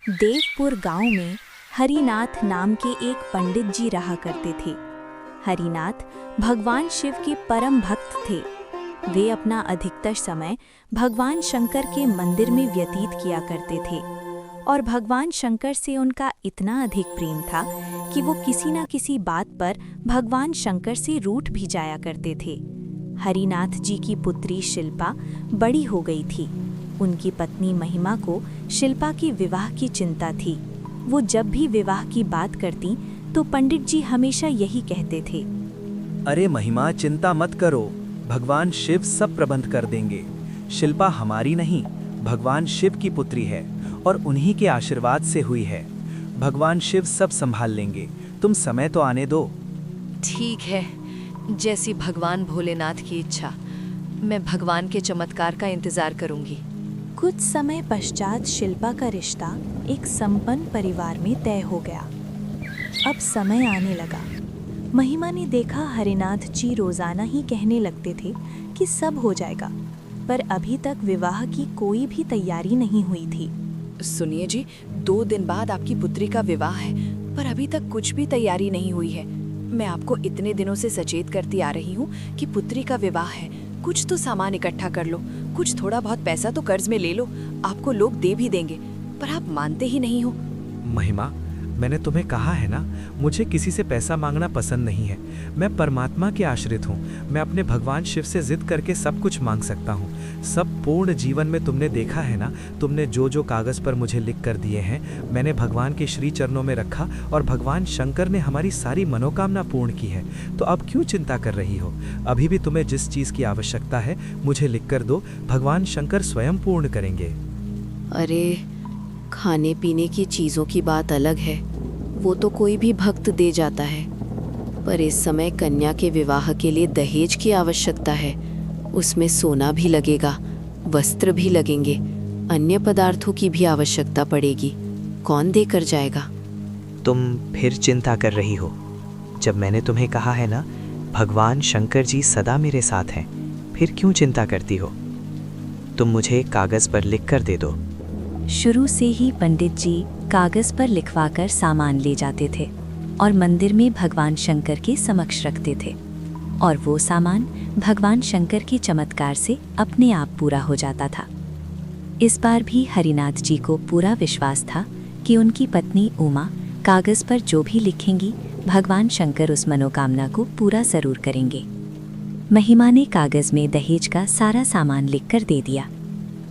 देवपुर गांव में हरिनाथ नाम के एक पंडित जी रहा करते थे। हरिनाथ भगवान शिव के परम भक्त थे। वे अपना अधिकतर समय भगवान शंकर के मंदिर में व्यतीत किया करते थे और भगवान शंकर से उनका इतना अधिक प्रेम था कि वो किसी न किसी बात पर भगवान शंकर से रूठ भी जाया करते थे। हरिनाथ जी की पुत्री शिल्पा बड़ी हो गई थी। उनकी पत्नी महिमा को शिल्पा की विवाह की चिंता थी। वो जब भी विवाह की बात करती तो पंडित जी हमेशा यही कहते थे, अरे महिमा, चिंता मत करो, भगवान शिव सब प्रबंध कर देंगे। शिल्पा हमारी नहीं, भगवान शिव की पुत्री है और उन्हीं के आशीर्वाद से हुई है। भगवान शिव सब संभाल लेंगे, तुम समय तो आने दो। ठीक है, जैसी भगवान भोलेनाथ की इच्छा। मैं भगवान के चमत्कार का इंतजार करूंगी। कुछ समय पश्चात शिल्पा का रिश्ता एक संपन्न परिवार में तय हो गया। अब समय आने लगा। महिमा ने देखा हरिनाथ जी रोजाना ही कहने लगते थे कि सब हो जाएगा, पर अभी तक विवाह की कोई भी तैयारी नहीं हुई थी। सुनिए जी, 2 दिन बाद आपकी पुत्री का विवाह है, पर अभी तक कुछ भी तैयारी नहीं हुई है। मैं आपको इतने दिनों से सचेत करती आ रही हूँ कि पुत्री का विवाह है, कुछ तो सामान इकट्ठा कर लो, कुछ थोड़ा बहुत पैसा तो कर्ज में ले लो, आपको लोग दे भी देंगे, पर आप मानते ही नहीं हो। महिमा, मैंने तुम्हें कहा है ना, मुझे किसी से पैसा मांगना पसंद नहीं है। मैं परमात्मा के आश्रित हूँ। मैं अपने भगवान शिव से जिद करके सब कुछ मांग सकता हूँ। सब पूर्ण जीवन में तुमने देखा है ना, तुमने जो जो कागज़ पर मुझे लिख कर दिए हैं, मैंने भगवान के श्री चरणों में रखा और भगवान शंकर ने हमारी सारी मनोकामना पूर्ण की है। तो अब क्यों चिंता कर रही हो? अभी भी तुम्हें जिस चीज़ की आवश्यकता है मुझे लिख कर दो, भगवान शंकर स्वयं पूर्ण करेंगे। अरे, खाने पीने की चीज़ों की बात अलग है, वो तो कोई भी भक्त दे जाता है, पर इस समय कन्या के विवाह के लिए दहेज की आवश्यकता है। उसमें सोना भी लगेगा, वस्त्र भी लगेंगे, अन्य पदार्थों की भी आवश्यकता पड़ेगी। कौन देकर जाएगा? तुम फिर चिंता कर रही हो। जब मैंने तुम्हें कहा है ना, भगवान शंकर जी सदा मेरे साथ हैं, फिर क्यों चिंता करती हो? तुम मुझे एक कागज़ पर लिख कर दे दो। शुरू से ही पंडित जी कागज पर लिखवाकर सामान ले जाते थे और मंदिर में भगवान शंकर के समक्ष रखते थे, और वो सामान भगवान शंकर के चमत्कार से अपने आप पूरा हो जाता था। इस बार भी हरिनाथ जी को पूरा विश्वास था कि उनकी पत्नी उमा कागज पर जो भी लिखेंगी, भगवान शंकर उस मनोकामना को पूरा जरूर करेंगे। महिमा ने कागज में दहेज का सारा सामान लिखकर दे दिया।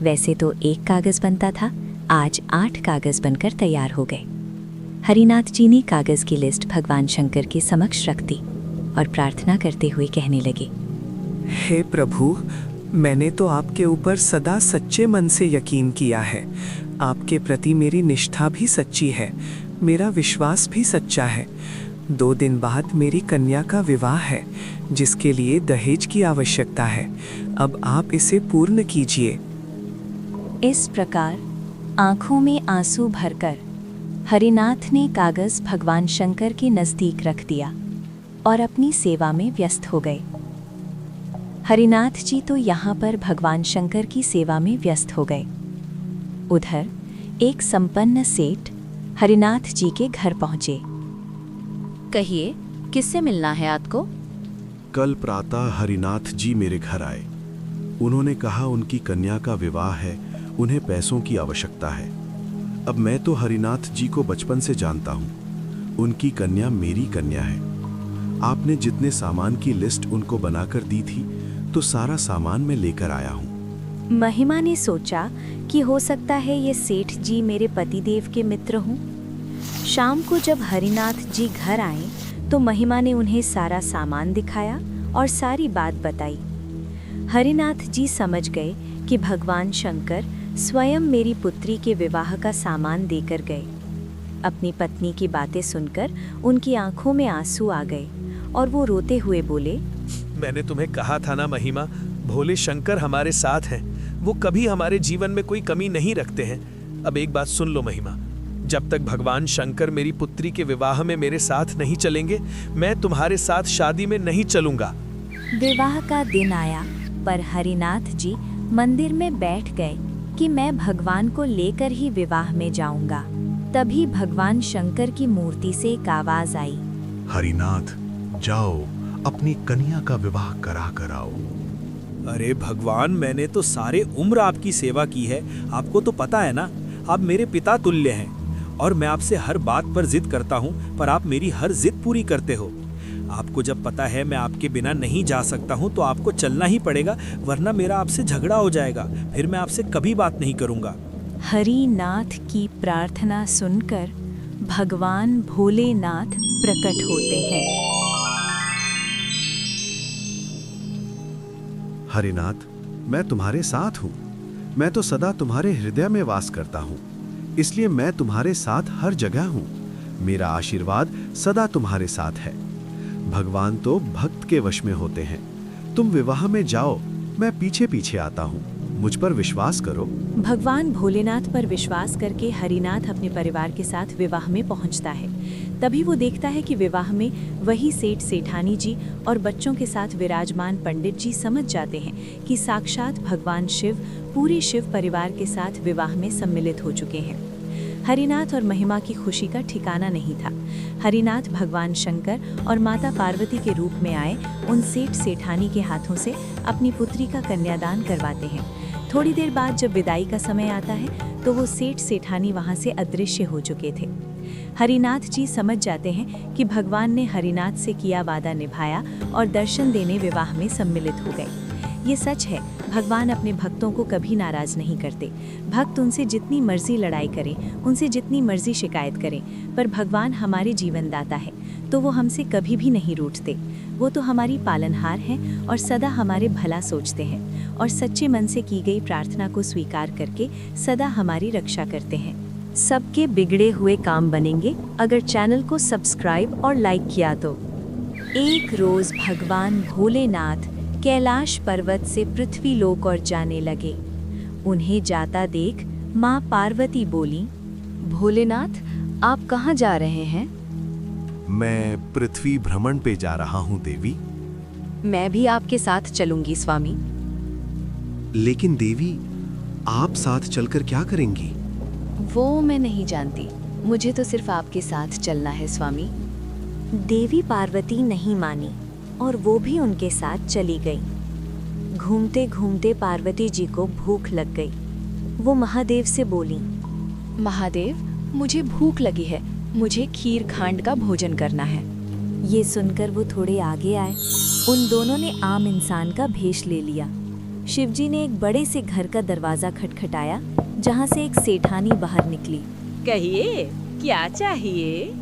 वैसे तो एक कागज बनता था, आज 8 कागज बनकर तैयार हो गए। हरिनाथ जी ने कागज की लिस्ट भगवान शंकर के समक्ष रख दी और प्रार्थना करते हुए कहने लगे, हे प्रभु, मैंने तो आपके ऊपर सदा सच्चे मन से यकीन किया है। आपके प्रति मेरी निष्ठा भी सच्ची है, मेरा विश्वास भी सच्चा है। 2 दिन बाद मेरी कन्या का विवाह है, जिसके लिए दहेज की आवश्यकता है। अब आप इसे पूर्ण कीजिए। इस प्रकार आंखों में आंसू भरकर हरिनाथ ने कागज भगवान शंकर के नज़दीक रख दिया और अपनी सेवा में व्यस्त हो गए। हरिनाथ जी तो यहाँ पर भगवान शंकर की सेवा में व्यस्त हो गए। उधर एक संपन्न सेठ हरिनाथ जी के घर पहुँचे। कहिए, किससे मिलना है आपको? कल प्रातः हरिनाथ जी मेरे घर आए। उन्होंने कहा उनकी कन्या का विवाह है, उन्हें पैसों की आवश्यकता है। अब मैं तो हरिनाथ जी को बचपन से जानता हूँ। उनकी कन्या मेरी कन्या है। आपने जितने सामान की लिस्ट उनको बनाकर दी थी, तो सारा सामान मैं लेकर आया हूँ। महिमा ने सोचा कि हो सकता है ये सेठ जी मेरे पतिदेव के मित्र हों। शाम को जब हरिनाथ जी घर आए तो महिमा ने उन्हें सारा सामान दिखाया और सारी बात बताई। हरिनाथ जी समझ गए कि भगवान शंकर स्वयं मेरी पुत्री के विवाह का सामान देकर गए। अपनी पत्नी की बातें सुनकर उनकी आंखों में आंसू आ गए और वो रोते हुए बोले, मैंने तुम्हें कहा था ना महिमा, भोले शंकर हमारे साथ हैं। वो कभी हमारे जीवन में कोई कमी नहीं रखते हैं। अब एक बात सुन लो महिमा, जब तक भगवान शंकर मेरी पुत्री के विवाह में मेरे साथ नहीं चलेंगे, मैं तुम्हारे साथ शादी में नहीं चलूंगा। विवाह का दिन आया, पर हरिनाथ जी मंदिर में बैठ गए कि मैं भगवान को लेकर ही विवाह में जाऊंगा। तभी भगवान शंकर की मूर्ति से एक आवाज आई। हरिनाथ, जाओ अपनी कन्या का विवाह करा कर आओ। अरे भगवान, मैंने तो सारे उम्र आपकी सेवा की है। आपको तो पता है ना, आप मेरे पिता तुल्य हैं और मैं आपसे हर बात पर जिद करता हूँ, पर आप मेरी हर जिद पूरी करते हो। आपको जब पता है मैं आपके बिना नहीं जा सकता हूँ तो आपको चलना ही पड़ेगा, वरना मेरा आपसे झगड़ा हो जाएगा। फिर मैं आपसे कभी बात नहीं करूँगा। हरिनाथ की प्रार्थना सुनकर भगवान भोलेनाथ प्रकट होते हैं। हरिनाथ, मैं तुम्हारे साथ हूँ। मैं तो सदा तुम्हारे हृदय में वास करता हूँ, इसलिए मैं तुम्हारे साथ हर जगह हूँ। मेरा आशीर्वाद सदा तुम्हारे साथ है। भगवान तो भक्त के वश में होते हैं। तुम विवाह में जाओ, मैं पीछे पीछे आता हूँ। मुझ पर विश्वास करो। भगवान भोलेनाथ पर विश्वास करके हरिनाथ अपने परिवार के साथ विवाह में पहुंचता है। तभी वो देखता है कि विवाह में वही सेठ सेठानी जी और बच्चों के साथ विराजमान पंडित जी समझ जाते हैं कि साक्षात भगवान शिव पूरे शिव परिवार के साथ विवाह में सम्मिलित हो चुके हैं। हरिनाथ और महिमा की खुशी का ठिकाना नहीं था। हरिनाथ भगवान शंकर और माता पार्वती के रूप में आए उन सेठ सेठानी के हाथों से अपनी पुत्री का कन्यादान करवाते हैं। थोड़ी देर बाद जब विदाई का समय आता है तो वो सेठ सेठानी वहाँ से अदृश्य हो चुके थे। हरिनाथ जी समझ जाते हैं कि भगवान ने हरिनाथ से किया वादा निभाया और दर्शन देने विवाह में सम्मिलित हो गए। ये सच है, भगवान अपने भक्तों को कभी नाराज नहीं करते। भक्त उनसे जितनी मर्जी लड़ाई करें, उनसे जितनी मर्जी शिकायत करें, पर भगवान हमारे जीवन दाता है तो वो हमसे कभी भी नहीं रूठते। वो तो हमारी पालनहार हैं और सदा हमारे भला सोचते हैं और सच्चे मन से की गई प्रार्थना को स्वीकार करके सदा हमारी रक्षा करते हैं। सबके बिगड़े हुए काम बनेंगे अगर चैनल को सब्सक्राइब और लाइक किया तो। एक रोज भगवान भोलेनाथ कैलाश पर्वत से पृथ्वी लोक और जाने लगे। उन्हें जाता देख माँ पार्वती बोली, भोलेनाथ आप कहाँ जा रहे हैं? मैं पृथ्वी भ्रमण पे जा रहा हूँ देवी। मैं भी आपके साथ चलूंगी स्वामी। लेकिन देवी, आप साथ चलकर क्या करेंगी? वो मैं नहीं जानती, मुझे तो सिर्फ आपके साथ चलना है स्वामी। देवी पार्वती नहीं मानी और वो भी उनके साथ चली गई। घूमते घूमते पार्वती जी को भूख लग गई। वो महादेव से बोली, महादेव मुझे भूख लगी है, मुझे खीर खांड का भोजन करना है। ये सुनकर वो थोड़े आगे आए। उन दोनों ने आम इंसान का भेष ले लिया। शिवजी ने एक बड़े से घर का दरवाजा खटखटाया जहाँ से एक सेठानी बाहर निकली। कहिए क्या चाहिए?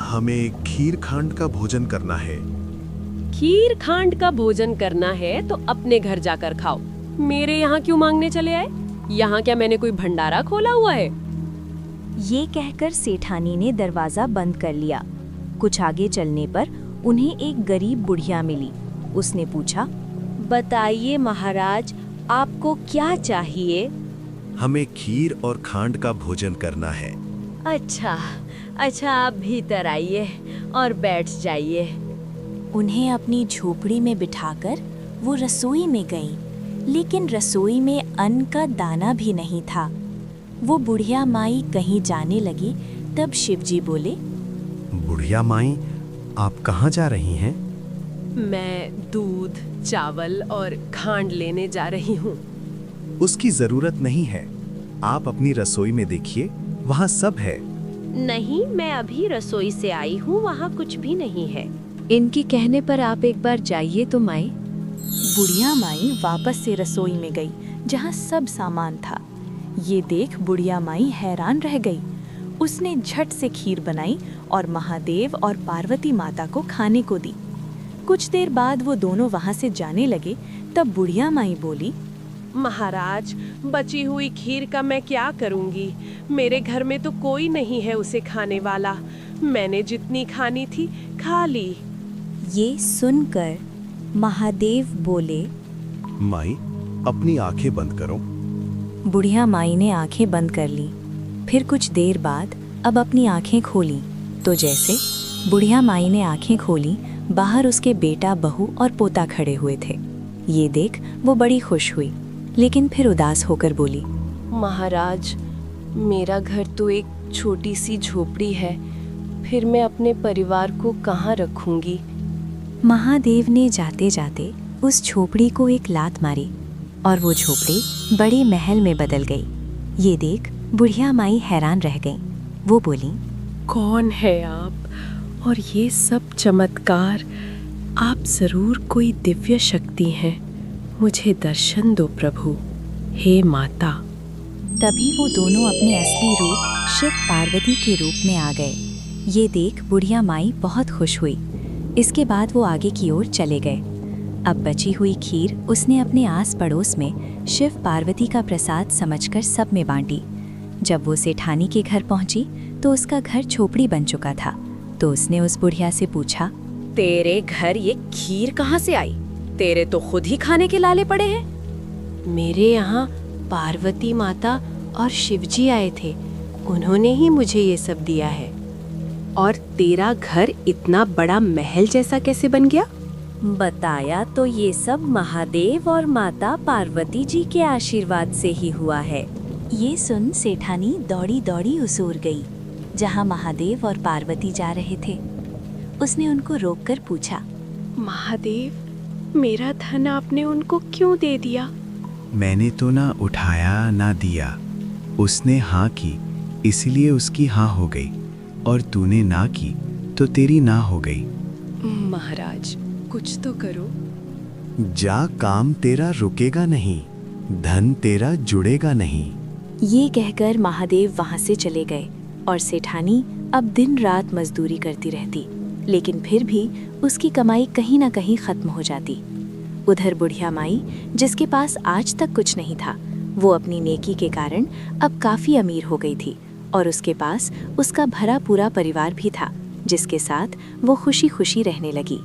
हमें खीर खांड का भोजन करना है। खीर खांड का भोजन करना है तो अपने घर जाकर खाओ, मेरे यहाँ क्यों मांगने चले आए? यहाँ क्या मैंने कोई भंडारा खोला हुआ है? ये कहकर सेठानी ने दरवाजा बंद कर लिया। कुछ आगे चलने पर उन्हें एक गरीब बुढ़िया मिली। उसने पूछा, बताइए महाराज, आपको क्या चाहिए? हमें खीर और खांड का भोजन करना है। अच्छा अच्छा, आप भीतर आइए और बैठ जाइए। उन्हें अपनी झोपड़ी में बिठाकर वो रसोई में गई, लेकिन रसोई में अन्न का दाना भी नहीं था। वो बुढ़िया माई कहीं जाने लगी, तब शिवजी बोले, बुढ़िया माई, आप कहाँ जा रही हैं? मैं दूध, चावल और खांड लेने जा रही हूँ। उसकी जरूरत नहीं है, आप अपनी रसोई में देखिए, वहाँ सब है। नहीं, मैं अभी रसोई से आई हूँ, वहाँ कुछ भी नहीं है। इनके कहने पर आप एक बार जाइए तो माई। बुढ़िया माई वापस से रसोई में गई जहाँ सब सामान था। ये देख बुढ़िया माई हैरान रह गई। उसने झट से खीर बनाई और महादेव और पार्वती माता को खाने को दी। कुछ देर बाद वो दोनों वहाँ से जाने लगे, तब बुढ़िया माई बोली, महाराज, बची हुई खीर का मैं क्या करूँगी? मेरे घर में तो कोई नहीं है उसे खाने वाला। मैंने जितनी खानी थी खा ली। ये सुनकर महादेव बोले, माई, अपनी आंखें बंद करो। बुढ़िया माई ने आंखें बंद कर ली। फिर कुछ देर बाद अब अपनी आंखें खोली तो जैसे बुढ़िया माई ने आंखें खोली, बाहर उसके बेटा, बहू और पोता खड़े हुए थे। ये देख वो बड़ी खुश हुई, लेकिन फिर उदास होकर बोली, महाराज, मेरा घर तो एक छोटी सी झोपड़ी है, फिर मैं अपने परिवार को कहाँ रखूंगी। महादेव ने जाते जाते उस झोपड़ी को एक लात मारी और वो झोपड़ी बड़े महल में बदल गई। ये देख बुढ़िया माई हैरान रह गई। वो बोली, कौन है आप और ये सब चमत्कार? आप जरूर कोई दिव्य शक्ति हैं। मुझे दर्शन दो प्रभु, हे माता। तभी वो दोनों अपने असली रूप शिव पार्वती के रूप में आ गए। ये देख बुढ़िया माई बहुत खुश हुई। इसके बाद वो आगे की ओर चले गए। अब बची हुई खीर उसने अपने आस पड़ोस में शिव पार्वती का प्रसाद समझकर सब में बांटी। जब वो सेठानी के घर पहुंची तो उसका घर झोपड़ी बन चुका था। तो उसने उस बुढ़िया से पूछा, तेरे घर ये खीर कहाँ से आई? तेरे तो खुद ही खाने के लाले पड़े हैं। मेरे यहाँ पार्वती माता और शिवजी आए थे, उन्होंने ही मुझे ये सब दिया है। और तेरा घर इतना बड़ा महल जैसा कैसे बन गया? बताया तो ये सब महादेव और माता पार्वती जी के आशीर्वाद से ही हुआ है। ये सुन सेठानी दौड़ी दौड़ी उसूर गई जहाँ महादेव और पार्वती जा रहे थे। उसने उनको रोककर पूछा, महादेव, मेरा धन आपने उनको क्यों दे दिया? मैंने तो ना उठाया ना दिया, उसने हाँ की इसलिए उसकी हाँ हो गई, और तूने ना की तो तेरी ना हो गई। महाराज, कुछ तो करो। जा, काम तेरा रुकेगा नहीं, धन तेरा जुड़ेगा नहीं। ये कहकर महादेव वहां से चले गए और सेठानी अब दिन रात मजदूरी करती रहती, लेकिन फिर भी उसकी कमाई कहीं ना कहीं खत्म हो जाती। उधर बुढ़िया माई, जिसके पास आज तक कुछ नहीं था, वो अपनी नेकी के कारण अब काफी अमीर हो गई थी और उसके पास उसका भरा पूरा परिवार भी था, जिसके साथ वो खुशी खुशी रहने लगी।